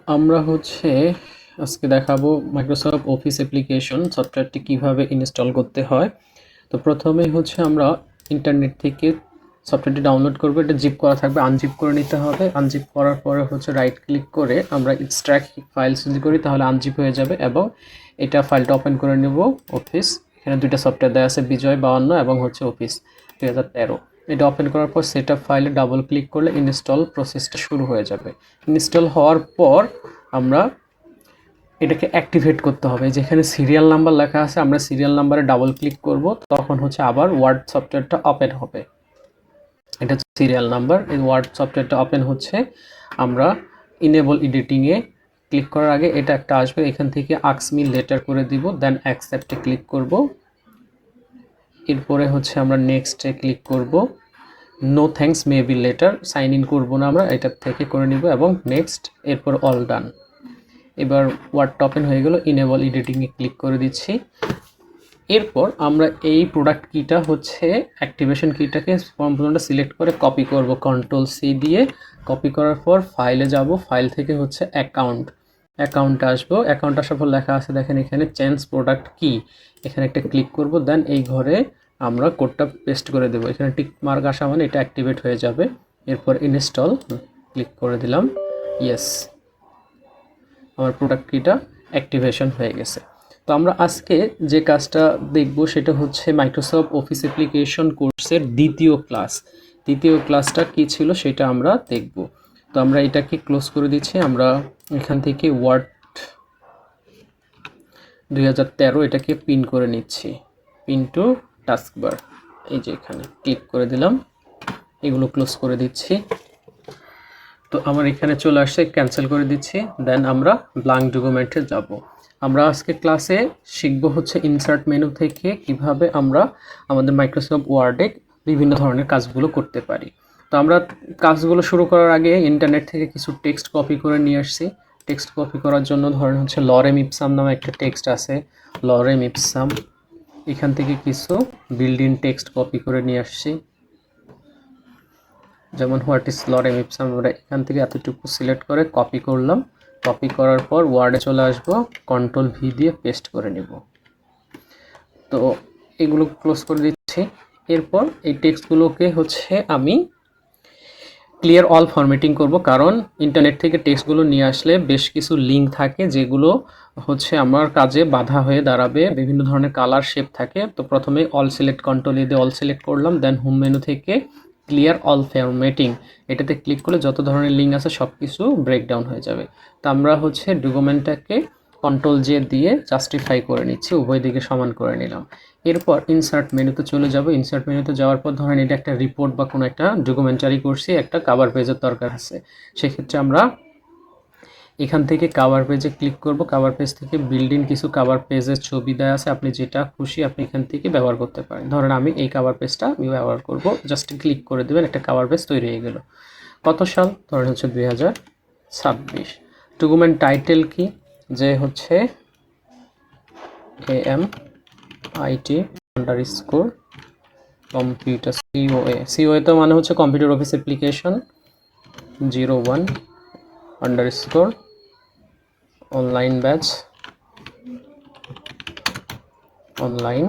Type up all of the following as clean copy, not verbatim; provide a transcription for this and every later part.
আমরা আজকে দেখাবো মাইক্রোসফট অফিস অ্যাপ্লিকেশন সফটওয়্যারটি কিভাবে ইনস্টল করতে হয়। তো প্রথমেই আমরা ইন্টারনেট থেকে সফটওয়্যারটি ডাউনলোড করব। এটা জিপ করা থাকবে, আনজিপ করে নিতে হবে। আনজিপ করার পরে রাইট ক্লিক করে আমরা এক্সট্রাক্ট ফাইলস যদি করি তাহলে আনজিপ হয়ে যাবে এবং এটা ফাইলটা ওপেন করে নেব। অফিস, এখানে দুইটা সফটওয়্যার দেওয়া আছে, বিজয় 52 এবং অফিস 2013। এটা ওপেন করার পর সেটআপ ফাইলে ডাবল ক্লিক করলে ইনস্টল প্রসেসটা শুরু হয়ে যাবে। ইনস্টল হওয়ার পর আমরা এটাকে অ্যাক্টিভেট করতে হবে। যেখানে সিরিয়াল নাম্বার লেখা আছে আমরা সিরিয়াল নাম্বারে ডাবল ক্লিক করব, তখন আবার ওয়ার্ড সফটওয়্যারটা ওপেন হবে। এটা সিরিয়াল নাম্বার। এই ওয়ার্ড সফটওয়্যারটা ওপেন আমরা ইনেবল এডিটিংয়ে ক্লিক করার আগে এটা একটা আসবে, এখান থেকে আস্ক মি লেটার করে দিব, দেন অ্যাকসেপ্টে ক্লিক করব। এরপরে আমরা নেক্সটে ক্লিক করব। No thanks may be later, sign in করবো না, আমরা এটার থেকে করে নিব এবং নেক্সট, এরপর অল ডান। এবার ওয়ার্ডটা ওপেন হয়ে গেল, ইনেবল এডিটিংয়ে ক্লিক করে দিচ্ছি। এরপর আমরা এই প্রোডাক্ট কিটা অ্যাক্টিভেশন কিটাকে সম্পূর্ণটা সিলেক্ট করে কপি করব, কন্ট্রোল সি দিয়ে। কপি করার পর ফাইলে যাব, ফাইল থেকে অ্যাকাউন্ট আসবো। অ্যাকাউন্ট আসার পর লেখা আছে দেখেন এখানে চেঞ্জ প্রোডাক্ট কি, এখানে একটা ক্লিক করব, দেন এই ঘরে আমরা কোডটা পেস্ট করে দেবো। এখানে টিক মার্ক আসা মানে এটা অ্যাক্টিভেট হয়ে যাবে। এরপর ইনস্টল ক্লিক করে দিলাম, ইয়েস, আমার প্রোডাক্ট কিটা অ্যাক্টিভেশন হয়ে গেছে। তো আমরা আজকে যে কাজটা দেখব সেটা মাইক্রোসফট অফিস অ্যাপ্লিকেশন কোর্সের দ্বিতীয় ক্লাসটা কি ছিল সেটা আমরা দেখব। তো আমরা এটাকে ক্লোজ করে দিচ্ছি। আমরা এখান থেকে ওয়ার্ড 2013 এটাকে পিন করে নিচ্ছি, পিন টু টাস্কবার। এই যে এখানে ক্লিক করে দিলাম, এগুলো ক্লোজ করে দিচ্ছি। তো আমার এখানে চলে আসছে, ক্যান্সেল করে দিচ্ছি। দেন আমরা ব্ল্যাঙ্ক ডকুমেন্টে যাব। আমরা আজকে ক্লাসে শিখব ইনসার্ট মেনু থেকে কিভাবে আমরা আমাদের মাইক্রোসফট ওয়ার্ডে বিভিন্ন ধরনের কাজগুলো করতে পারি। তো আমরা কাজগুলো শুরু করার আগে ইন্টারনেট থেকে কিছু টেক্সট কপি করে নিয়ে আসছি। টেক্সট কপি করার জন্য ধরেন লরেম ইপসাম নামে একটা টেক্সট আছে, লরেম ইপসাম। এখান থেকে কিছু বিল্ড-ইন টেক্সট কপি করে নিয়ে আসছি, যেমন হোয়াট ইজ লরেম ইপসাম। আমরা এখান থেকে এতটুকু সিলেক্ট করে কপি করলাম। কপি করার পর ওয়ার্ডে চলে আসবো, কন্ট্রোল ভি দিয়ে পেস্ট করে নেব। তো এগুলো ক্লোজ করে দিচ্ছি। এরপর এই টেক্সটগুলোকে আমি ক্লিয়ার অল ফরম্যাটিং করব, কারণ ইন্টারনেট থেকে টেক্সটগুলো নিয়ে আসলে বেশ কিছু লিঙ্ক থাকে যেগুলো আমার কাজে বাধা হয়ে দাঁড়াবে। বিভিন্ন ধরনের কালার শেপ থাকে। তো প্রথমে অল সিলেক্ট, কন্ট্রোল এ দিয়ে অল সিলেক্ট করলাম, দেন হোম মেনু থেকে ক্লিয়ার অল ফরম্যাটিং এটাতে ক্লিক করলে যত ধরনের লিঙ্ক আছে সব কিছু ব্রেকডাউন হয়ে যাবে। তো আমরা ডকুমেন্টটাকে কন্ট্রোল জে দিয়ে জাস্টিফাই করে নিচ্ছি, উভয় দিকে সমান করে নিলাম। এরপর ইনসার্ট মেনুতে চলে যাব। ইনসার্ট মেনুতে যাওয়ার পর ধরেন এটা একটা রিপোর্ট বা কোনো একটা ডকুমেন্টারি করছি, একটা কভার পেজের দরকার আছে। সেক্ষেত্রে আমরা এখান থেকে কভার পেজে ক্লিক করব। কভার পেজ থেকে বিল্ড-ইন কিছু কভার পেজের ছবি দেওয়া আছে, আপনি যেটা খুশি আপনি এখান থেকে ব্যবহার করতে পারেন। ধরেন আমি এই কভার পেজটা আমি ব্যবহার করব, জাস্ট ক্লিক করে দেবেন, একটা কভার পেজ তৈরি হয়ে গেল। কত সাল? ধরেন 2026। ডকুমেন্ট টাইটেল কি? যে AMIT আন্ডারস্কোর কম্পিউটার COA তো মানে computer office application 01 underscore online batch online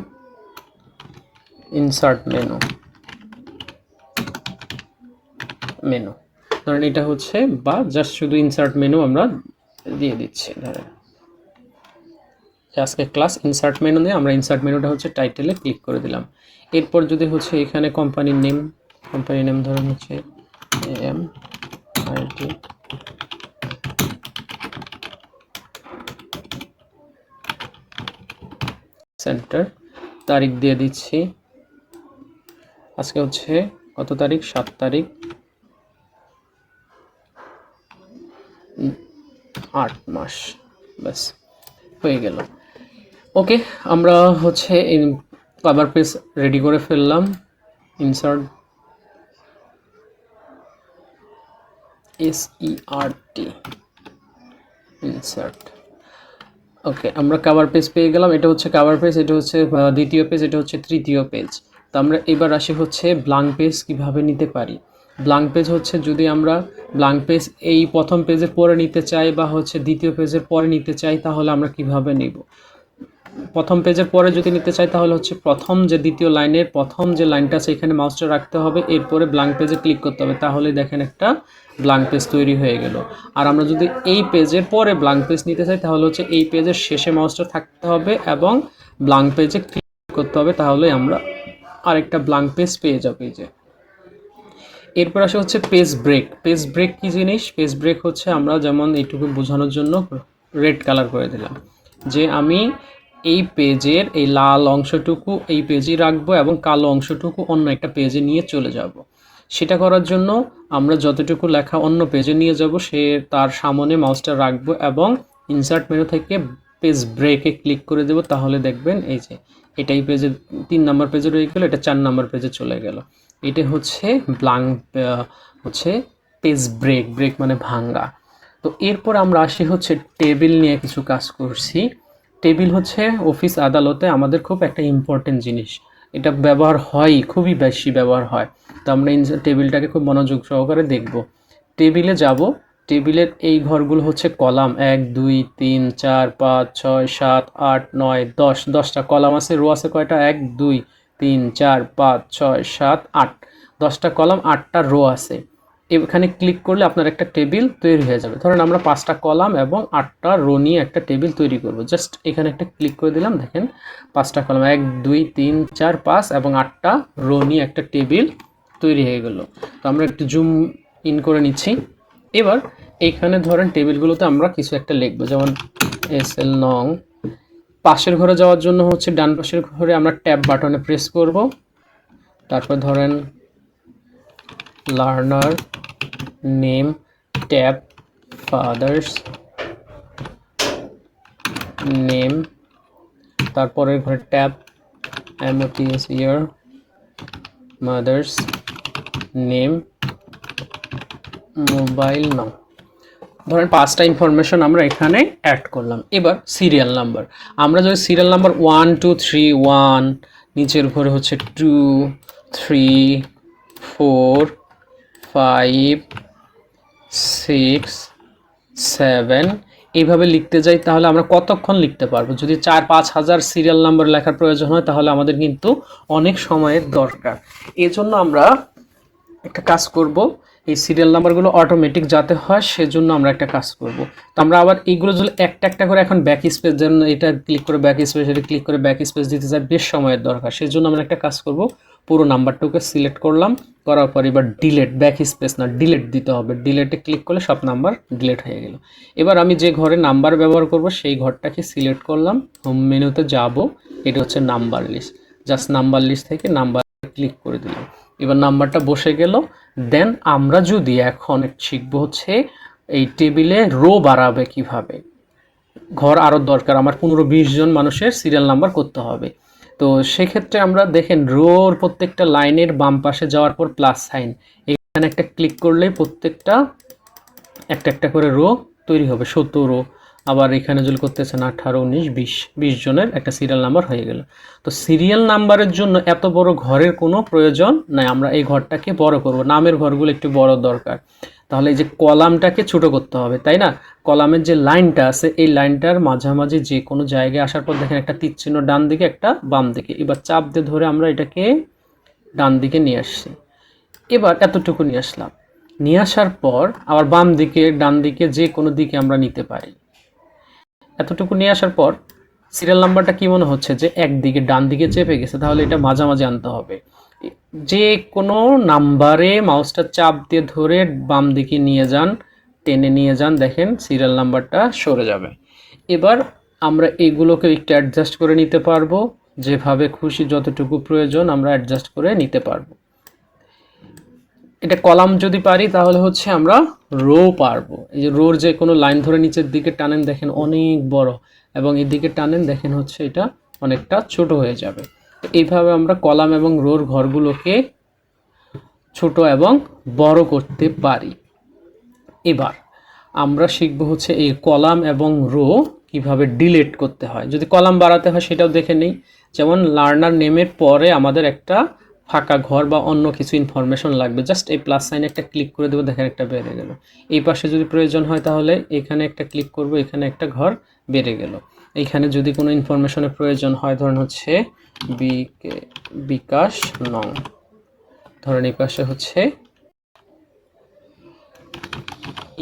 insert menu. ধরেন এটা বা জাস্ট শুধু ইনসার্ট মেনু আমরা দিয়ে দিচ্ছি। ধরেন আজকে ক্লাস ইনসার্ট মেনু নিয়ে, আমরা ইনসার্ট মেনুটা টাইটেলে ক্লিক করে দিলাম। এরপর যদি এখানে কোম্পানির নেম ধরুন AMIT সেন্টার। তারিখ দিয়ে দিচ্ছি, আজকে কত তারিখ? 7 তারিখ 8 মাস। ব্যাস হয়ে গেল। ওকে, আমরা কভার পেজ রেডি করে ফেললাম। Insert insert. ওকে, আমরা কভার পেজ পেয়ে গেলাম। এটা কভার পেজ, এটা দ্বিতীয় পেজ, এটা তৃতীয় পেজ। তো আমরা এবার আসি ব্ল্যাঙ্ক পেজ কিভাবে নিতে পারি। ব্ল্যাঙ্ক পেজ হচ্ছে যদি আমরা ব্ল্যাঙ্ক পেজ এই প্রথম পেজের পরে নিতে চাই বা হচ্ছে দ্বিতীয় পেজের পরে নিতে চাই, তাহলে আমরা কিভাবে নিব? প্রথম পেজের পরে যদি নিতে চাই তাহলে হচ্ছে প্রথম যে দ্বিতীয় লাইনের প্রথম যে লাইনটা আছে এখানে মাউসটা রাখতে হবে, এরপরে ব্ল্যাঙ্ক পেজে ক্লিক করতে হবে, তাহলে দেখেন একটা ব্ল্যাঙ্ক পেজ তৈরি হয়ে গেল। আর আমরা যদি এই পেজের পরে ব্ল্যাঙ্ক পেজ নিতে চাই তাহলে হচ্ছে এই পেজের শেষে মাউসটা থাকতে হবে এবং ব্ল্যাঙ্ক পেজে ক্লিক করতে হবে, তাহলে আমরা আরেকটা ব্ল্যাঙ্ক পেজ পেয়ে যাবো। এই যে এরপর আসে হচ্ছে পেজ ব্রেক। পেজ ব্রেক কী জিনিস? পেজ ব্রেক হচ্ছে আমরা যেমন এইটুকু বোঝানোর জন্য রেড কালার করে দিলাম যে আমি এই পেজের এই লাল অংশটুকু এই পেজে রাখবো এবং কালো অংশটুকু অন্য একটা পেজে নিয়ে চলে যাব। সেটা করার জন্য আমরা যতটুকু লেখা অন্য পেজে নিয়ে যাব সে তার সামনে মাউসটা রাখবো এবং ইনসার্ট মেনু থেকে পেজ ব্রেকে ক্লিক করে দেব, তাহলে দেখবেন এই যে এটাই পেজে 3 নম্বর পেজে রয়ে গেল, এটা 4 নম্বর পেজে চলে গেল। এটা হচ্ছে ব্ল্যাঙ্ক হচ্ছে পেজ ব্রেক। ব্রেক মানে ভাঙ্গা। তো এরপর আমরা আসি হচ্ছে টেবিল নিয়ে কিছু কাজ করছি। টেবিল হচ্ছে অফিস আদালতে আমাদের খুব একটা ইম্পর্টেন্ট জিনিস, এটা ব্যবহার হয়, খুবই বেশি ব্যবহার হয়। তো আমরা টেবিলটাকে খুব মনোযোগ সহকারে দেখব। টেবিলে যাব, টেবিলের এই ঘরগুলো হচ্ছে কলাম 1 2 3 4 5 6 7 8 9 10, 10টা কলাম আছে। রো আছে কয়টা? 1 2 3 4 5 6 7 8, 10টা কলাম 8টা রো আছে। এখানে ক্লিক করলে আপনার একটা টেবিল তৈরি হয়ে যাবে। ধরেন আমরা 5টা কলাম এবং 8টা রো নিয়ে একটা টেবিল তৈরি করব। জাস্ট এখানে একটা ক্লিক করে দিলাম, দেখেন 5টা কলাম 1 2 3 4 5 এবং 8টা রো নিয়ে একটা টেবিল তৈরি হয়ে গেল। তো আমরা একটু জুম ইন করে নিচ্ছি। এবার এইখানে ধরেন টেবিলগুলোতে আমরা কিছু একটা লিখবো, যেমন SL নং। পাশের ঘরে যাওয়ার জন্য হচ্ছে ডান পাশের ঘরে আমরা ট্যাব বাটনে প্রেস করব। তারপর ধরেন learner name tab father's name, তারপরে ঘরে ট্যাব MOTS ইয়ার মাদার্স নেম মোবাইল নাম। ধরেন 5টা ইনফরমেশন আমরা এখানে অ্যাড করলাম। এবার সিরিয়াল নাম্বার, আমরা যদি সিরিয়াল নাম্বার 1 2 3 1, নিচের ঘরে হচ্ছে 2 3 4 5 6 7 এইভাবে লিখতে যাই তাহলে আমরা কতক্ষণ লিখতে পারবো? যদি 4-5 হাজার সিরিয়াল নাম্বার লেখার প্রয়োজন হয় তাহলে আমাদের কিন্তু অনেক সময়ের দরকার। এজন্য আমরা একটা কাজ করব, এই সিরিয়াল নাম্বারগুলো অটোমেটিক যাতে হয় সেজন্য আমরা একটা কাজ করব। তো আমরা আবার এইগুলো যদি একটা একটা করে এখন ব্যাক স্পেস, যেন এটা ক্লিক করে ব্যাক স্পেস, এটা ক্লিক করে ব্যাক স্পেস দিতে যায়, বেশ সময়ের দরকার। সেজন্য আমরা একটা কাজ করব, পুরো নাম্বারটাকে সিলেক্ট করলাম, করার পর এবার ডিলিট, ব্যাক স্পেস না ডিলিট দিতে হবে। ডিলিটে ক্লিক করলে সব নাম্বার ডিলিট হয়ে গেল। এবার আমি যে ঘরে নাম্বার ব্যবহার করব সেই ঘরটাকে সিলেক্ট করলাম, হোম মেনুতে যাব, এটা হচ্ছে number list. Just number list থেকে নাম্বার ক্লিক করে দিলাম, এবার নাম্বারটা বসে গেল। দেন আমরা যদি এখন শিখবো হচ্ছে এই টেবিলে রো বাড়াবে কিভাবে। ঘর আরও দরকার, আমার 15-20 জন মানুষের সিরিয়াল নাম্বার করতে হবে। তো সেক্ষেত্রে আমরা দেখেন রোর প্রত্যেকটা লাইনের বাম পাশে যাওয়ার পর প্লাস সাইন, এখানে একটা ক্লিক করলেই প্রত্যেকটা একটা একটা করে রো তৈরি হবে, 17 রো। আবার এখানে যদি করতেছেন 18 19 20 জনের একটা সিরিয়াল নাম্বার হয়ে গেল। তো সিরিয়াল নাম্বারের জন্য এত বড় ঘরের কোনো প্রয়োজন নাই, আমরা এই ঘরটাকে বড় করব, নামের ঘরগুলো একটু বড় দরকার। তাহলে এই যে কলামটাকে ছোট করতে হবে, তাই না? কলামের যে লাইনটা আছে এই লাইনটার মাঝামাঝি যে কোনো জায়গায় আসার পর দেখেন একটা তীর চিহ্ন ডান দিকে একটা বাম দিকে, এবার চাপ দিয়ে ধরে আমরা এটাকে ডান দিকে নিয়ে আসছি। এবার এতটুকু নিয়ে আসলাম, নিয়ে আসার পর আবার বাম দিকে ডান দিকে যে কোনো দিকে আমরা নিতে পারি। এতটুকু নিয়ে আসার পর সিরিয়াল নাম্বারটা কি মনে হচ্ছে যে একদিকে ডান দিকে চেপে গেছে, তাহলে এটা মাঝামাঝি আনতে হবে। যে কোনো নাম্বারে মাউসটা চাপ দিয়ে ধরে বাম দিকে নিয়ে যান, টেনে নিয়ে যান, দেখেন সিরিয়াল নাম্বারটা সরে যাবে। এবার আমরা এগুলোকে একটু অ্যাডজাস্ট করে নিতে পারবো, যেভাবে খুশি যতটুকু প্রয়োজন আমরা অ্যাডজাস্ট করে নিতে পারবো। এটা কলাম যদি পারি তাহলে হচ্ছে আমরা রো পারবো। এই যে রোর যে কোনো লাইন ধরে নিচের দিকে টানেন দেখেন অনেক বড়, এবং এদিকে টানেন দেখেন হচ্ছে এটা অনেকটা ছোট হয়ে যাবে। তো এইভাবে আমরা কলাম এবং রোর ঘরগুলোকে ছোট এবং বড় করতে পারি। এবার আমরা শিখবো হচ্ছে এই কলাম এবং রো কিভাবে ডিলিট করতে হয়। যদি কলাম বাড়াতে হয় সেটাও দেখে নেই। যেমন লার্নার নেমের পরে আমাদের একটা ফাঁকা ঘর বা অন্য কিছু ইনফরমেশন লাগবে, জাস্ট এই প্লাস সাইনে একটা ক্লিক করে দেবো, দেখেন একটা বেড়ে গেল। এই পাশে যদি প্রয়োজন হয় তাহলে এখানে একটা ক্লিক করব, এখানে একটা ঘর বেড়ে গেল। এইখানে যদি কোনো ইনফরমেশনের প্রয়োজন হয়, ধরুন হচ্ছে বিকাশ নং, ধরেন এই পাশে হচ্ছে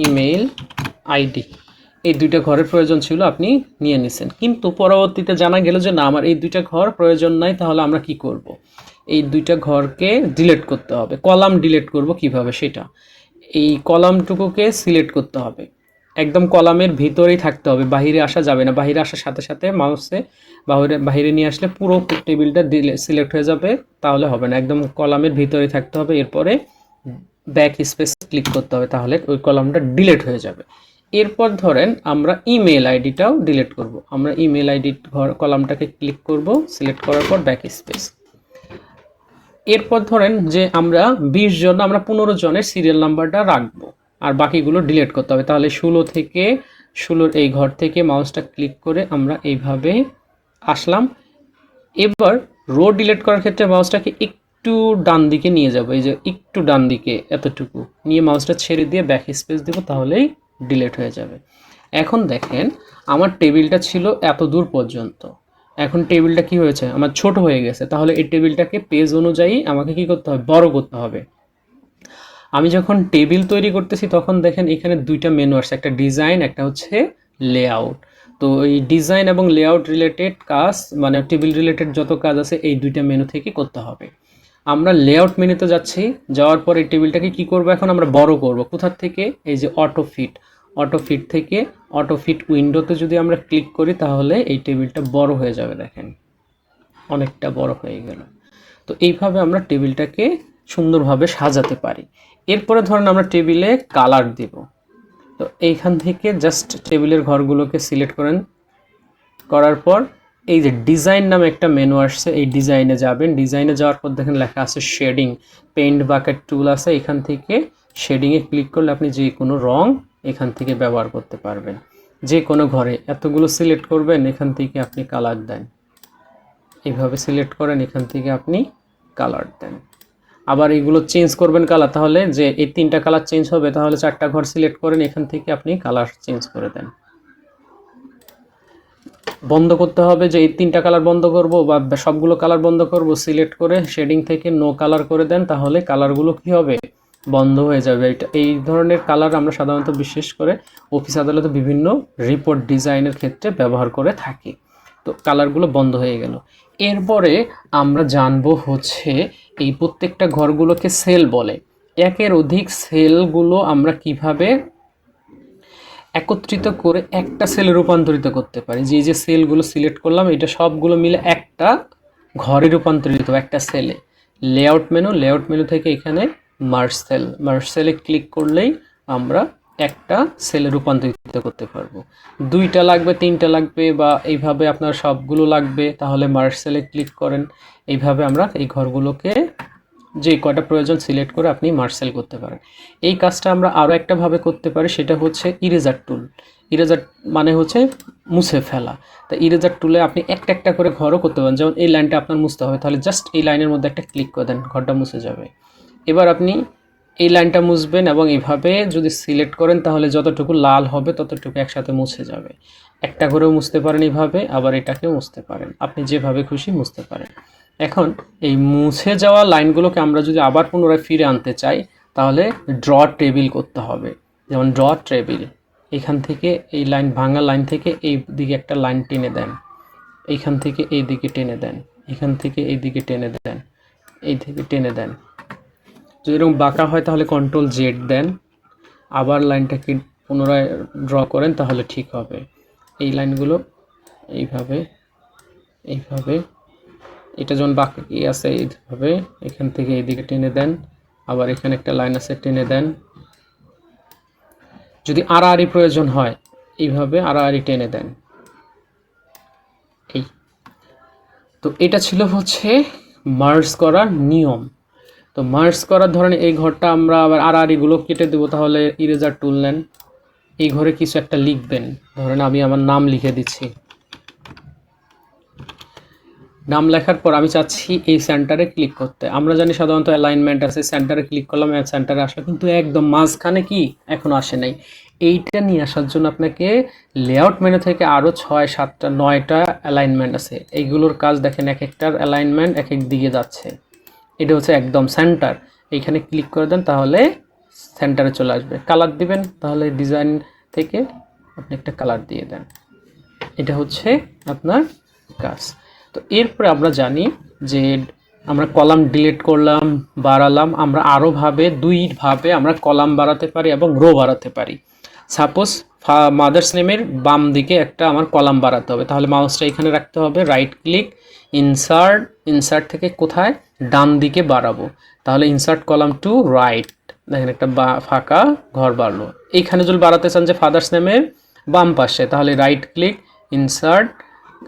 ইমেইল আইডি, এই দুইটা ঘরের প্রয়োজন ছিল, আপনি নিয়ে নিছেন। কিন্তু পরবর্তীতে জানা গেল যে না, আমার এই দুইটা ঘর প্রয়োজন নাই, তাহলে আমরা কি করব? এই দুইটা ঘরকে ডিলিট করতে হবে। কলাম ডিলিট করব কিভাবে সেটা, এই কলামটুকুকে সিলেক্ট করতে হবে, একদম কলামের ভিতরেই থাকতে হবে, বাহিরে আসা যাবে না। বাহিরে আসার সাথে সাথে মাউসে বাহিরে নিয়ে আসলে পুরো টেবিলটা সিলেক্ট হয়ে যাবে, তাহলে হবে না, একদম কলামের ভিতরেই থাকতে হবে। এরপরে ব্যাক স্পেস ক্লিক করতে হবে, তাহলে ওই কলামটা ডিলিট হয়ে যাবে। এরপর ধরেন আমরা ইমেল আইডিটাও ডিলিট করব। আমরা ইমেল আইডি কলামটাকে ক্লিক করব, সিলেক্ট করার পর ব্যাক স্পেস। এরপর ধরেন যে আমরা 20 জন, আমরা 15 জনের সিরিয়াল নাম্বারটা রাখবো, আর বাকিগুলো ডিলিট করতে হবে। তাহলে 16 থেকে 16 এই ঘর থেকে মাউসটা ক্লিক করে আমরা এইভাবে আসলাম। এবার রো ডিলিট করার ক্ষেত্রে মাউসটাকে একটু ডান দিকে নিয়ে যাব, এই যে একটু ডান দিকে এতটুকু নিয়ে মাউসটা ছেড়ে দিয়ে ব্যাক স্পেস দেব, তাহলেই ডিলিট হয়ে যাবে। এখন দেখেন আমার টেবিলটা ছিল এত দূর পর্যন্ত, এখন টেবিলটা কি হয়েছে, আমার ছোট হয়ে গেছে। তাহলে এই টেবিলটাকে পেজ অনুযায়ী আমাকে কি করতে হবে, বড় করতে হবে। আমি যখন টেবিল তৈরি করতেছি তখন দেখেন এখানে দুইটা মেনু আসছে, একটা ডিজাইন, একটা হচ্ছে লেআউট। তো এই ডিজাইন এবং লেআউট রিলেটেড কাজ, মানে টেবিল রিলেটেড যত কাজ আছে এই দুইটা মেনু থেকে করতে হবে। আমরা লেআউট মেনুতে যাচ্ছি, যাওয়ার পর এই টেবিলটাকে কি করব, এখন আমরা বড় করব। কোথা থেকে, এই যে অটো ফিট থেকে অটো ফিট উইন্ডোতে যদি আমরা ক্লিক করি তাহলে এই টেবিলটা বড় হয়ে যাবে, দেখেন অনেকটা বড় হয়ে গেল। তো এইভাবে আমরা টেবিলটাকে সুন্দরভাবে সাজাতে পারি। এরপরে ধরেন আমরা টেবিলে কালার দেব। তো এইখান থেকে জাস্ট টেবিলের ঘরগুলোকে সিলেক্ট করার পর এই যে ডিজাইন নামে একটা মেনু আসছে, এই ডিজাইনে যাবেন। ডিজাইনে যাওয়ার পর দেখেন লেখা আছে শেডিং, পেইন্ট বাকেট টুল আছে, এখান থেকে শেডিংয়ে ক্লিক করলে আপনি যে কোনো রং এখান থেকে ব্যবহার করতে পারবেন। যে কোনো ঘরে এতগুলো সিলেক্ট করবেন, এখান থেকে আপনি কালার দেন, এইভাবে সিলেক্ট করেন, এখান থেকে আপনি কালার দেন। আবার এইগুলো চেঞ্জ করবেন কালার, তাহলে যে এই 3টা কালার চেঞ্জ হবে, তাহলে 4টা ঘর সিলেক্ট করেন, এখান থেকে আপনি কালার চেঞ্জ করে দেন। বন্ধ করতে হবে যে এই 3টা কালার বন্ধ করব বা সবগুলো কালার বন্ধ করব, সিলেক্ট করে শেডিং থেকে নো কালার করে দেন, তাহলে কালারগুলো কি হবে, বন্ধ হয়ে যাবে। এটা এই ধরনের কালার আমরা সাধারণত বিশেষ করে অফিস আদালতে বিভিন্ন রিপোর্ট ডিজাইনের ক্ষেত্রে ব্যবহার করে থাকি। তো কালারগুলো বন্ধ হয়ে গেল। এরপরে আমরা জানবো হচ্ছে এই প্রত্যেকটা ঘরগুলোকে সেল বলে। একের অধিক সেলগুলো আমরা কিভাবে একত্রিত করে একটা সেলে রূপান্তরিত করতে পারি। যে সেলগুলো সিলেক্ট করলাম এটা সবগুলো মিলে একটা ঘরে রূপান্তরিত, একটা সেলে। লেআউট মেনু থেকে এখানে মার্জ সেলে ক্লিক করলেই আমরা একটা সেলে রূপান্তরিত করতে পারবো। 2টা লাগবে, 3টা লাগবে, বা এইভাবে আপনার সবগুলো লাগবে, তাহলে মার্জ সেলে ক্লিক করেন। এইভাবে আমরা এই ঘরগুলোকে যে কয়টা প্রয়োজন সিলেক্ট করে আপনি মার্সেল করতে পারেন। এই কাজটা আমরা আরও একটা ভাবে করতে পারি, সেটা হচ্ছে ইরেজার টুল। ইরেজার মানে হচ্ছে মুছে ফেলা। তা ইরেজার টুলে আপনি একটা একটা করে ঘরও করতে পারেন। যেমন এই লাইনটা আপনার মুছতে হবে, তাহলে জাস্ট এই লাইনের মধ্যে একটা ক্লিক করে দেন, ঘরটা মুছে যাবে। এবার আপনি এই লাইনটা মুছবেন এবং এইভাবে যদি সিলেক্ট করেন তাহলে যতটুকু লাল হবে ততটুকু একসাথে মুছে যাবে। একটা করেও মুছতে পারেন এইভাবে, আবার এটাকেও মুছতে পারেন, আপনি যেভাবে খুশি মুছতে পারেন। এখন এই মুছে যাওয়া লাইনগুলোকে আমরা যদি আবার পুনরায় ফিরে আনতে চাই তাহলে ড্র টেবিল করতে হবে। যেমন ড্র টেবিল, এখান থেকে এই লাইন, ভাঙা লাইন থেকে এই দিকে একটা লাইন টেনে দেন, এইখান থেকে এই দিকে টেনে দেন, এখান থেকে এই দিকে টেনে দেন, এই থেকে টেনে দেন। যদি এরকম বাঁকা হয় তাহলে কন্ট্রোল জেড দেন, আবার লাইনটাকে পুনরায় ড্র করেন, তাহলে ঠিক হবে। এই লাইনগুলো এইভাবে এইভাবে, এটা যখন বাকি আছে এইভাবে এখান থেকে এইদিকে টেনে দেন, আবার এখানে একটা লাইন আছে টেনে দেন। যদি আড়াআড়ি প্রয়োজন হয় এইভাবে আড়াআড়ি টেনে দেন। এই তো এটা ছিল হচ্ছে মার্জ করার নিয়ম। তো মার্জ করার ধরনের এই ঘরটা আমরা আবার আড়াআড়িগুলো কেটে দেবো, তাহলে ইরেজার টুল নেন, এই ঘরে কিছু একটা লিখবেন। ধরেন আমি আমার নাম লিখে দিচ্ছি, নাম লেখার পর আমি চাচ্ছি এই সেন্টারে ক্লিক করতে। আমরা জানি সাধারণত অ্যালাইনমেন্ট আছে, সেন্টারে ক্লিক করলাম, সেন্টারে আসলো, কিন্তু একদম মাঝখানে কি এখনো আসে নাই। এইটা নিয়ে আসার জন্য আপনাকে লেআউট মেনু থেকে আরও 6, 7টা, 9টা অ্যালাইনমেন্ট আছে। এইগুলোর কাজ দেখেন, এক একটার অ্যালাইনমেন্ট এক এক দিকে যাচ্ছে। এটা হচ্ছে একদম সেন্টার। এইখানে ক্লিক করে দেন, তাহলে সেন্টারে চলে আসবে। কালার দিবেন, তাহলে ডিজাইন থেকে আপনি একটা কালার দিয়ে দেন। এটা হচ্ছে আপনার কাজ। তো এরপরে আমরা জানি যে আমরা কলাম ডিলিট করলাম, বাড়ালাম, আমরা আরও দুইভাবে আমরা কলাম বাড়াতে পারি এবং রো বাড়াতে পারি। সাপোজ মাদার্স নেমের বাম দিকে একটা আমার কলাম বাড়াতে হবে, তাহলে মাউসটা এখানে রাখতে হবে, রাইট ক্লিক, ইনসার্ট থেকে কোথায়, ডান দিকে বাড়াবো, তাহলে ইনসার্ট কলাম টু রাইট, দেখেন একটা ফাঁকা ঘর বাড়লো। এইখানে যদি বাড়াতে চান যে ফাদার্স নেমের বাম পাশে, তাহলে right click,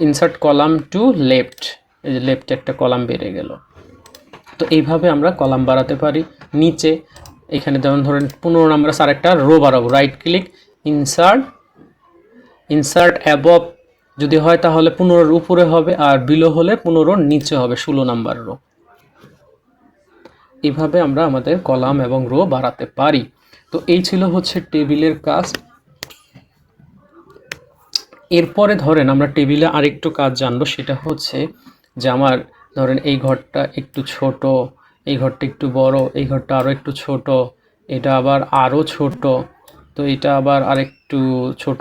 insert column to left, এই যে লেফটে একটা কলাম বেড়ে গেল। তো এইভাবে আমরা কলাম বাড়াতে পারি। নিচে এখানে যেমন ধরেন 15 নম্বরে আর একটা রো বাড়াবো, রাইট ক্লিক, ইনসার্ট অ্যাবভ যদি হয় তাহলে 15 উপরে হবে, আর বিলো হলে 15 নিচে হবে, 16 নাম্বার রো। এইভাবে আমরা আমাদের কলাম এবং রো বাড়াতে পারি। তো এই ছিল হচ্ছে টেবিলের কাজ। এরপরে ধরেন আমরা টেবিলে আরেকটু কাজ জানবো, সেটা হচ্ছে যে আমার ধরেন এই ঘরটা একটু ছোট, এই ঘরটা একটু বড়, এই ঘরটা আরও একটু ছোট, এটা আবার আরও ছোট, তো এটা আবার আরেকটু ছোট,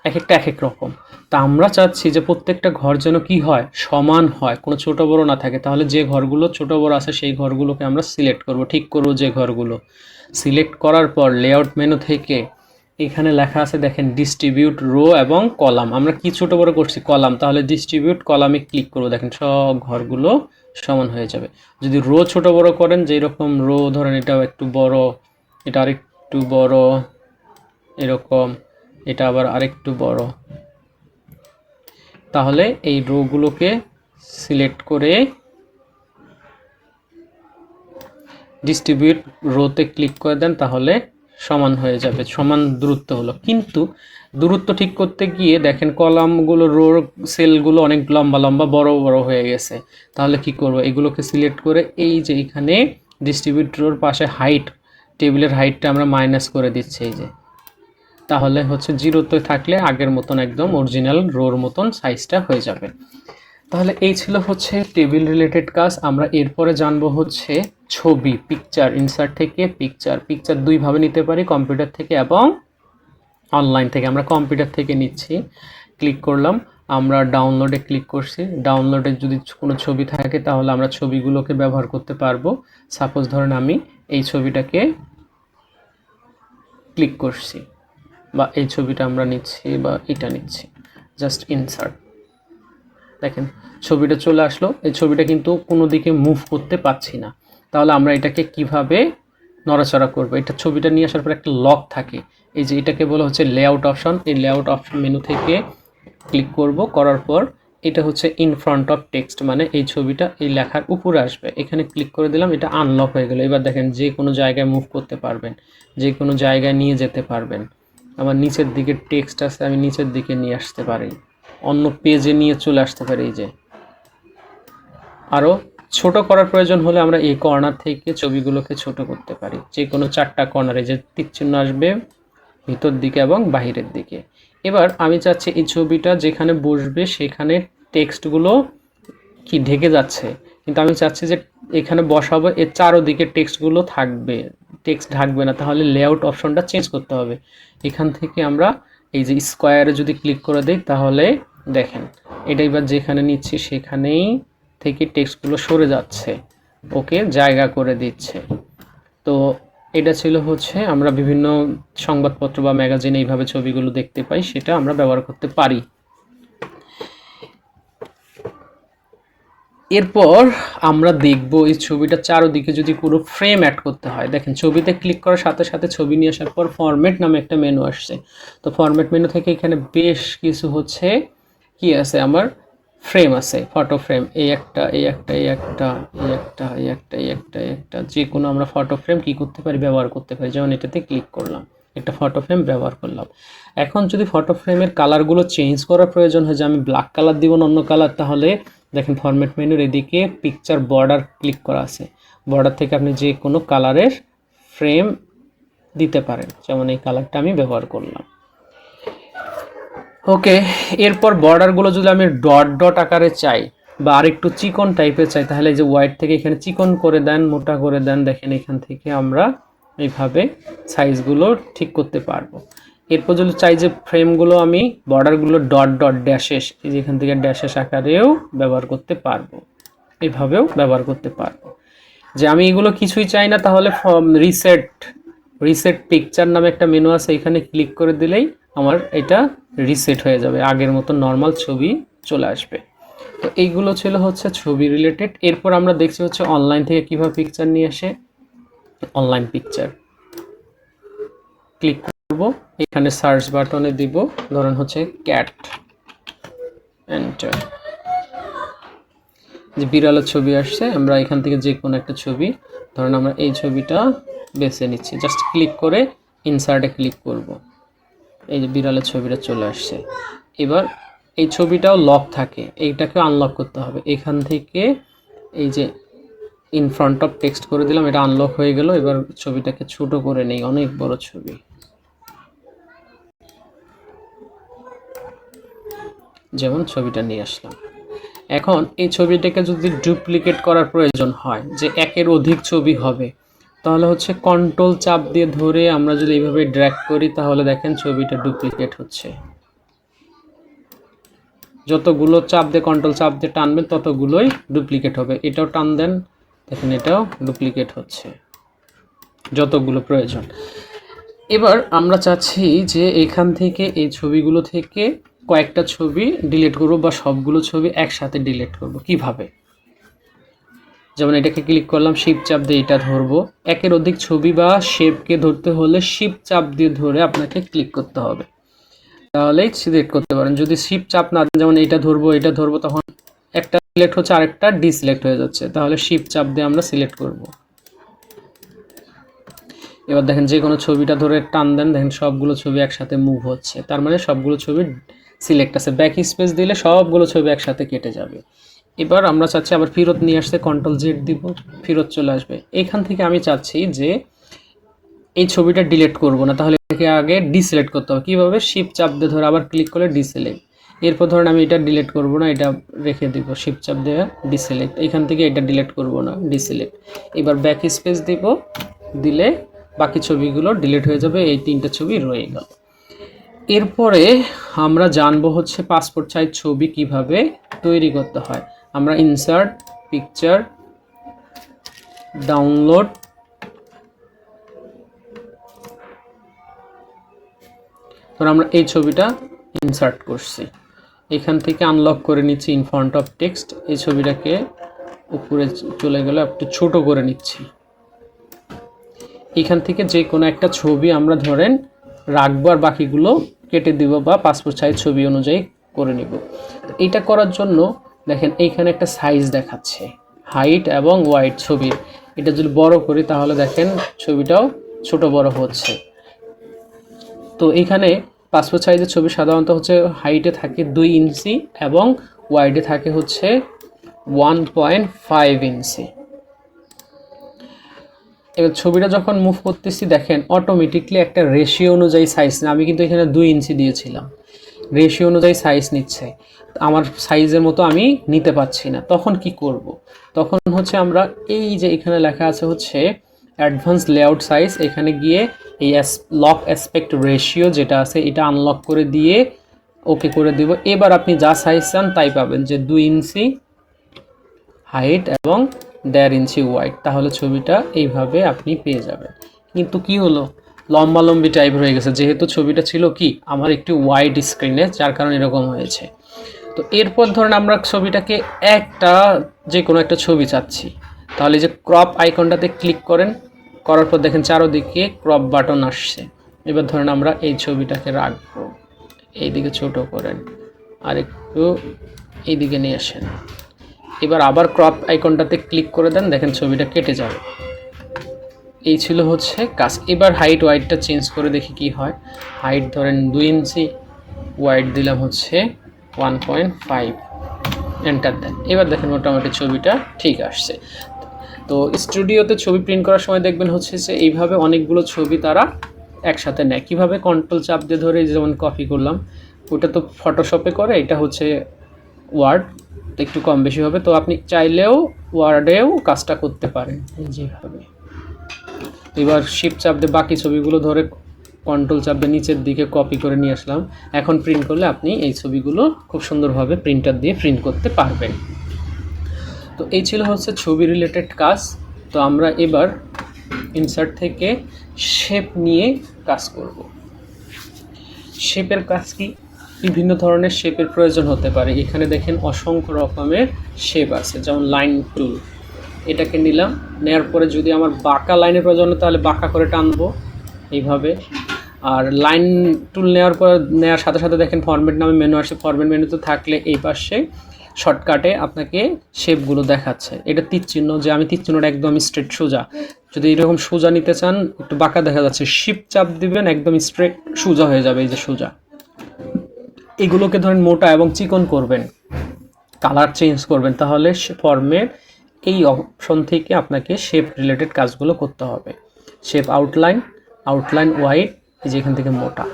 এক একটা এক এক রকম। তা আমরা চাচ্ছি যে প্রত্যেকটা ঘর যেন কি হয়, সমান হয়, কোনো ছোট বড় না থাকে। তাহলে যে ঘরগুলো ছোট বড় আছে সেই ঘরগুলোকে আমরা সিলেক্ট করব, ঠিক করব। যে ঘরগুলো সিলেক্ট করার পর লেআউট মেনু থেকে এখানে লেখা আছে দেখেন ডিস্ট্রিবিউট রো এবং কলাম। আমরা কি ছোট বড় করছি, কলাম, তাহলে ডিস্ট্রিবিউট কলামে ক্লিক করব, দেখেন সব ঘরগুলো সমান হয়ে যাবে। যদি রো ছোট বড় করেন, যেই রকম রো ধরেন এটাও একটু বড়, এটা আরেকটু বড়, এরকম, এটা আবার আরেকটু বড়, তাহলে এই রোগুলোকে সিলেক্ট করে ডিস্ট্রিবিউট রোতে ক্লিক করে দেন, তাহলে সমান হয়ে যাবে, সমান দূরত্ব হলো। কিন্তু দূরত্ব ঠিক করতে গিয়ে দেখেন কলামগুলো, রোর সেলগুলো অনেক লম্বা লম্বা বড় বড় হয়ে গেছে। তাহলে কি করব, এগুলোকে সিলেক্ট করে এই যে এখানে ডিস্ট্রিবিউট রোর পাশে হাইট, টেবিলের হাইটটা আমরা মাইনাস করে দিচ্ছি, এই যে, তাহলে হচ্ছে 0তে থাকলে আগের মতন একদম অরিজিনাল রোর মতন সাইজটা হয়ে যাবে। তাহলে এই ছিল হচ্ছে টেবিল রিলেটেড কাজ। আমরা এরপরে জানবো হচ্ছে ছবি, পিকচার, ইনসার্ট থেকে পিকচার দুইভাবে নিতে পারি, কম্পিউটার থেকে এবং অনলাইন থেকে। আমরা কম্পিউটার থেকে নিচ্ছি, ক্লিক করলাম, আমরা ডাউনলোডে ক্লিক করছি। ডাউনলোডে যদি কোনো ছবি থাকে তাহলে আমরা ছবিগুলোকে ব্যবহার করতে পারবো। সাপোজ ধরেন আমি এই ছবিটাকে ক্লিক করছি, বা এই ছবিটা আমরা নিচ্ছি, বা এটা নিচ্ছি, জাস্ট ইনসার্ট, দেখেন ছবিটা চলে আসলো। এই ছবিটা কিন্তু কোনো দিকে মুভ করতে পারছি না, তাহলে আমরা এটাকে কিভাবে নড়াচড়া করব, এটা ছবিটা নিয়ে আসার পর একটা লক থাকে, এই যে এটাকে বলা হচ্ছে লেআউট অপশন। এই লেআউট অপশন মেনু থেকে ক্লিক করব, করার পর এটা হচ্ছে ইন ফ্রন্ট অফ টেক্সট, মানে এই ছবিটা এই লেখার উপরে আসবে। এখানে ক্লিক করে দিলাম, এটা আনলক হয়ে গেল। এবার দেখেন যে কোনো জায়গায় মুভ করতে পারবেন, যে কোনো জায়গায় নিয়ে যেতে পারবেন। আমার নিচের দিকে টেক্সট আছে, আমি নিচের দিকে নিয়ে আসতে পারি, অন্য পেজে নিয়ে চলে আসতে পারি। এই যে আরও ছোট করার প্রয়োজন হলে আমরা এই কর্নার থেকে ছবিগুলোকে ছোট করতে পারি, যে কোনো 4টা কর্নারে যে টিক চিহ্ন আসবে ভিতর দিকে এবং বাহিরের দিকে। এবার আমি চাচ্ছি এই ছবিটা যেখানে বসবে সেখানে টেক্সটগুলো কি ঢেকে যাচ্ছে, কিন্তু আমি চাচ্ছি যে এখানে বসাবো এর চারোদিকে টেক্সটগুলো থাকবে, টেক্সট ঢাকবে না। তাহলে লেআউট অপশনটা চেঞ্জ করতে হবে। এখান থেকে আমরা এই যে স্কোয়ারে যদি ক্লিক করে দিই, তাহলে দেখেন এটা এবার যেখানে নিচ্ছি সেখানেই থেকে টেক্সটগুলো সরে যাচ্ছে, ওকে জায়গা করে দিচ্ছে। তো এটা ছিল হচ্ছে আমরা বিভিন্ন সংবাদপত্র বা ম্যাগাজিনে এইভাবে ছবিগুলো দেখতে পাই, সেটা আমরা ব্যবহার করতে পারি। এরপর আমরা দেখব এই ছবিটা চারদিকে যদি পুরো ফ্রেম অ্যাড করতে হয়। দেখেন ছবিতে ক্লিক করার সাথে সাথে ছবি নিয়ে আসার পর ফরম্যাট নামে একটা মেনু আসছে। তো ফরম্যাট মেনু থেকে এখানে বেশ কিছু হচ্ছে কি আছে, আমার ফ্রেম আছে, ফটো ফ্রেম, এই একটা, এই একটা, এই একটা, এই একটা, এই একটা, এই একটা, এই একটা, যে কোনো আমরা ফটো ফ্রেম কি করতে পারি, ব্যবহার করতে পারি। যেমন এটাতে ক্লিক করলাম, একটা ফটো ফ্রেম ব্যবহার করলাম। এখন যদি ফটো ফ্রেমের কালারগুলো চেঞ্জ করার প্রয়োজন হয়, যে আমি ব্ল্যাক কালার দিব না অন্য কালার, তাহলে দেখেন ফরম্যাট মেনুর এদিকে পিকচার বর্ডার ক্লিক করা আছে। বর্ডার থেকে আপনি যে কোনো কালারের ফ্রেম দিতে পারেন, যেমন এই কালারটা আমি ব্যবহার করলাম। ওকে, এরপর বর্ডারগুলো যদি আমি ডট ডট আকারে চাই বা আরেকটু চিকন টাইপের চাই, তাহলে এই যে হোয়াইট থেকে এখানে চিকন করে দেন, মোটা করে দেন। দেখেন এখান থেকে আমরা এইভাবে সাইজগুলো ঠিক করতে পারবো। এরপর যদি চাই যে ফ্রেমগুলো আমি বর্ডারগুলো ডট ডট ড্যাশেস, এই যে এখান থেকে ড্যাশেস আকারেও ব্যবহার করতে পারবো, এইভাবেও ব্যবহার করতে পারবো। যে আমি এগুলো কিছুই চাই না, তাহলে রিসেট পিকচার নামে একটা মেনু আছে, এখানে ক্লিক করে দিলেই আমার এটা রিসেট হয়ে যাবে, আগের মতো নর্মাল ছবি চলে আসবে। তো এইগুলো ছিল হচ্ছে ছবি রিলেটেড। এরপর আমরা দেখছি হচ্ছে অনলাইন থেকে কিভাবে পিকচার নিয়ে আসে। অনলাইন পিকচার ক্লিক করব, এখানে সার্চ বাটনে দিব, ধরেন হচ্ছে ক্যাট, এন্টার। যে বিড়ালের ছবি আসছে, আমরা এখান থেকে যে কোনো একটা ছবি, ধরেন আমরা এই ছবিটা বেছে নিচ্ছি, জাস্ট ক্লিক করে ইনসার্টে ক্লিক করব, এই যে বিড়ালের ছবিটা চলে আসছে। এবার এই ছবিটাও লক থাকে, এইটাকে আনলক করতে হবে। এখান থেকে এই যে ইন ফ্রন্ট অফ টেক্সট করে দিলাম, এটা আনলক হয়ে গেল। এবার ছবিটাকে ছোট করে নেই, অনেক বড় ছবি, যেমন ছবিটা নিয়ে আসলাম। এখন এই ছবিটাকে যদি ডুপ্লিকেট করার প্রয়োজন হয়, যে একের অধিক ছবি হবে, তাহলে হচ্ছে কন্ট্রোল চাপ দিয়ে ধরে আমরা যদি এইভাবে ড্র্যাগ করি, তাহলে দেখেন ছবিটা ডুপ্লিকেট হচ্ছে। যতগুলো চাপ দিয়ে কন্ট্রোল চাপ দিয়ে টানবেন ততগুলোই ডুপ্লিকেট হবে। এটাও টান দেন, দেখেন এটাও ডুপ্লিকেট হচ্ছে, যতগুলো প্রয়োজন। এবার আমরা চাচ্ছি যে এখান থেকে এই ছবিগুলো থেকে কয়েকটা ছবি ডিলিট করব বা সবগুলো ছবি একসাথে ডিলিট করব। কিভাবে? যেমন এটাকে ক্লিক করলাম, শিফট চাপ দিয়ে এটা ধরবো। একের অধিক ছবি বা শেপকে ধরতে হলে শিফট চাপ দিয়ে ধরে আপনাকে ক্লিক করতে হবে, তাহলেই সিলেক্ট করতে পারেন। যদি শিফট চাপ না দেন, যেমন এটা ধরবো, তখন একটা সিলেক্ট হচ্ছে আরেকটা ডিসিলেক্ট হয়ে যাচ্ছে, তাহলে শিফট চাপ দিয়ে আমরা সিলেক্ট করব। এবার দেখেন যে কোনো ছবিটা ধরে টান দেন, দেখেন সবগুলো ছবি একসাথে মুভ হচ্ছে, তার মানে সবগুলো ছবি সিলেক্ট আছে। ব্যাক স্পেস দিলে সবগুলো ছবি একসাথে কেটে যাবে। এবার আমরা চাচ্ছি আবার ফেরত নিয়ে আসতে, কন্ট্রোল জেড দিব, ফেরত চলে আসবে। এখান থেকে আমি চাচ্ছি যে এই ছবিটা ডিলিট করব না, তাহলে এটাকে আগে ডিসিলেক্ট করতে হবে। কীভাবে? শিফট চাপ দিয়ে ধরে আবার ক্লিক করে ডিসিলেক্ট। এরপর ধরেন আমি এটা ডিলিট করব না, এটা রেখে দিব, শিফট চাপ দিয়ে ডিসিলেক্ট। এখান থেকে এটা ডিলিট করব না, ডিসিলেক্ট। এবার ব্যাক স্পেস দিব, দিলে বাকি ছবিগুলো ডিলিট হয়ে যাবে, এই তিনটা ছবি রয়ে গেল। এরপরে আমরা জানবো হচ্ছে পাসপোর্ট সাইজ ছবি কিভাবে তৈরি করতে হয়। আমরা ইনসার্ট, পিকচার, ডাউনলোড, তো আমরা এই ছবিটা ইনসার্ট করছি, এখান থেকে আনলক করে নিচ্ছি ইন ফ্রন্ট অফ টেক্সট। এই ছবিটাকে উপরে চলে গেলে একটু ছোট করে নিচ্ছি। এখান থেকে যে কোনো একটা ছবি আমরা ধরেন রাখবো, আর বাকিগুলো কেটে দিব বা পাসপোর্ট সাইজ ছবি অনুযায়ী করে নিব। এইটা করার জন্য দেখেন এইখানে একটা সাইজ দেখাচ্ছে, হাইট এবং ওয়াইড ছবির। এটা যদি বড় করি তাহলে দেখেন ছবিটাও ছোট বড় হচ্ছে। তো এইখানে পাসপোর্ট সাইজের ছবি সাধারণত হচ্ছে হাইটে থাকে 2 ইঞ্চি এবং ওয়াইডে থাকে হচ্ছে 1.5 ইঞ্চি। এবার ছবিটা যখন মুভ করতেছি দেখেন অটোমেটিকলি একটা রেশিও অনুযায়ী সাইজ, আমি কিন্তু এখানে 2 ইঞ্চি দিয়েছিলাম, রেশিও অনুযায়ী সাইজ নিচ্ছে। আমার সাইজের মতো আমি নিতে পারছি না, তখন কি করব? তখন হচ্ছে আমরা এই যে এখানে লেখা আছে হচ্ছে অ্যাডভান্স লেআউট সাইজ, এখানে গিয়ে এই লক অ্যাসপেক্ট রেশিও যেটা আছে এটা আনলক করে দিয়ে ওকে করে দিব। এবার আপনি যা সাইজ চান তাই পাবেন, যে 2 ইঞ্চি হাইট এবং 1.5 ইঞ্চি ওয়াইড, তাহলে ছবিটা এইভাবে আপনি পেয়ে যাবেন। কিন্তু কি হলো, লম্বালম্বি টাইপ হয়ে গেছে, যেহেতু ছবিটা ছিল কি আমার একটু ওয়াইড স্ক্রিনে, যার কারণে এরকম হয়েছে। তো এরপর ধরেন আমরা ছবিটাকে যে কোনো একটা ছবি চাচ্ছি, তাহলে যে ক্রপ আইকনটাতে ক্লিক করেন, করার পর দেখেন চারোদিকে ক্রপ বাটন আসছে। এবার ধরেন আমরা এই ছবিটাকে রাখবো, এইদিকে ছোট করেন আর একটু এইদিকে নিয়ে আসেন। এবার আবার ক্রপ আইকনটাতে ক্লিক করে দেন, দেখেন ছবিটা কেটে যাবে। এই ছিল হচ্ছে কাজ। এবার হাইট ওয়াইডটা চেঞ্জ করে দেখি কি হয়। হাইট ধরেন 2 ইঞ্চি, ওয়াইড দিলাম হচ্ছে 1.5। এন্টার দেন। এবার দেখেন মোটামুটি ছবিটা ঠিক আসছে। তো স্টুডিওতে ছবি প্রিন্ট করার সময় দেখবেন হচ্ছে যে এইভাবে অনেকগুলো ছবি তারা একসাথে নেয়। কীভাবে? কন্ট্রোল চাপ দিয়ে ধরে যেমন কপি করলাম, ওটা তো ফটোশপে করে, এটা হচ্ছে ওয়ার্ড, তো একটু কম বেশি হবে। তো আপনি চাইলেও ওয়ার্ডেও কাজটা করতে পারেন যেভাবে। এবার শিফট চাপ দিয়ে বাকি ছবিগুলো ধরে কন্ট্রোল চাপ দিয়ে নিচের দিকে কপি করে নিয়ে আসলাম। এখন প্রিন্ট করলে আপনি এই ছবিগুলো খুব সুন্দরভাবে প্রিন্টার দিয়ে প্রিন্ট করতে পারবেন। তো এই ছিল হচ্ছে ছবি রিলেটেড কাজ। তো আমরা এবার ইনসার্ট থেকে শেপ নিয়ে কাজ করব। শেপের কাজ কি? বিভিন্ন ধরনের শেপের প্রয়োজন হতে পারে। এখানে দেখেন অসংখ্য রকমের শেপ আছে, যেমন লাইন টুল, এটাকে নিলাম। নেওয়ার পরে যদি আমার বাঁকা লাইনের প্রয়োজন হয় তাহলে বাঁকা করে টানবো এইভাবে। আর লাইন টুল নেওয়ার সাথে সাথে দেখেন ফরম্যাট নামে মেনু আসে। ফরম্যাট মেনুতে থাকলে এই পাশে শর্টকাটে আপনাকে শেপগুলো দেখাচ্ছে। এটা তীর চিহ্ন, যে আমি তীর চিহ্নটা একদম স্ট্রেট সোজা। যদি এরকম সোজা নিতে চান, একটু বাঁকা দেখা যাচ্ছে, শিফট চাপ দিবেন, একদম স্ট্রেট সোজা হয়ে যাবে, এই যে সোজা। এগুলোকে ধরেন মোটা এবং চিকন করবেন, কালার চেঞ্জ করবেন, তাহলে ফর্মের এই অপশন থেকে আপনাকে শেপ রিলেটেড কাজগুলো করতে হবে। শেপ আউটলাইন, আউটলাইন ওয়াইড, এই যেখান থেকে মোটা,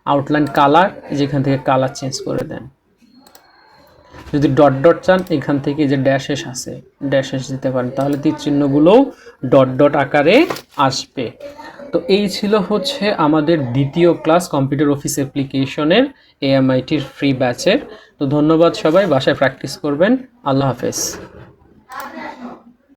আউটলাইন কালার, যেখান থেকে কালার চেঞ্জ করে দেন। যদি ডট ডট চান, এখান থেকে যে ড্যাশেস আছে, ড্যাশেস দিতে পারেন, তাহলে তীর চিহ্নগুলোও ডট ডট আকারে আসবে। তো এই ছিল হচ্ছে আমাদের দ্বিতীয় ক্লাস কম্পিউটার অফিস অ্যাপ্লিকেশনের AMITর ফ্রি ব্যাচের। তো ধন্যবাদ সবাই, বাসায় প্র্যাকটিস করবেন। আল্লাহ হাফেজ।